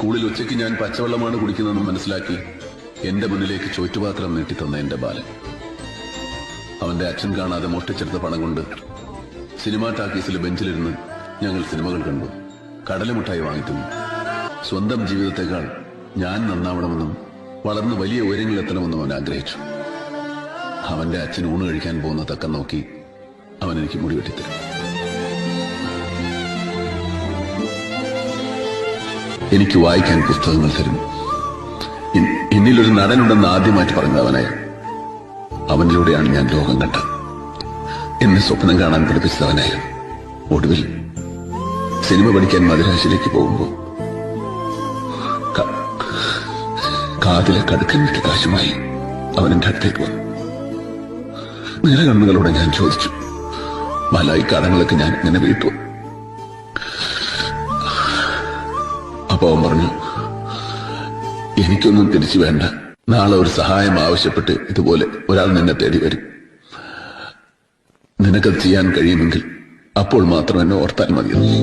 സ്കൂളിൽ ഉച്ചയ്ക്ക് ഞാൻ പച്ചവെള്ളമാണ് കുടിക്കുന്നതെന്ന് മനസ്സിലാക്കി എന്റെ മുന്നിലേക്ക് ചോറ്റുപാത്രം നീട്ടിത്തന്ന എന്റെ ബാലൻ. അവന്റെ അച്ഛൻ കാണാതെ മോഷ്ടിച്ചെടുത്ത പണം കൊണ്ട് സിനിമാ ടാക്കീസിൽ ബെഞ്ചിലിരുന്ന് ഞങ്ങൾ സിനിമകൾ കണ്ടു, കടലമുട്ടായി വാങ്ങിക്കുന്നു. സ്വന്തം ജീവിതത്തെക്കാൾ ഞാൻ നന്നാവണമെന്നും വളർന്ന് വലിയ ഉയരങ്ങളിലെത്തണമെന്നും അവൻ ആഗ്രഹിച്ചു. അവന്റെ അച്ഛൻ ഊണ് കഴിക്കാൻ പോകുന്ന തക്കം നോക്കി അവൻ എനിക്ക് മുടി വെട്ടിത്തരും. എനിക്ക് വായിക്കാൻ പുസ്തകങ്ങൾ തരും. എന്നിലൊരു നടനുണ്ടെന്ന് ആദ്യമായിട്ട് പറഞ്ഞത് അവനായിരുന്നു. അവനിലൂടെയാണ് ഞാൻ ലോകം കണ്ടത്. എന്നെ സ്വപ്നം കാണാൻ പഠിപ്പിച്ചവനായിരുന്നു. ഒടുവിൽ സിനിമ പഠിക്കാൻ മദ്രാസിലേക്ക് പോകുമ്പോൾ കാതിലെ കടുക്കൻ വിട്ട കാശുമായി അവൻ എന്റെ അടുത്തേക്ക് വന്നു. നിലകണ്ണുകളോടെ ഞാൻ ചോദിച്ചു, മലായി കടങ്ങളൊക്കെ ഞാൻ ഇങ്ങനെ വീട്ടു? അപ്പൊ അവൻ പറഞ്ഞു, എനിക്കൊന്നും തിരിച്ചു വേണ്ട. നാളെ ഒരു സഹായം ആവശ്യപ്പെട്ട് ഇതുപോലെ ഒരാൾ നിന്നെ തേടി വരും. നിനക്കത് ചെയ്യാൻ കഴിയുമെങ്കിൽ അപ്പോൾ മാത്രം എന്നെ ഓർത്താൽ മതിയെന്ന്.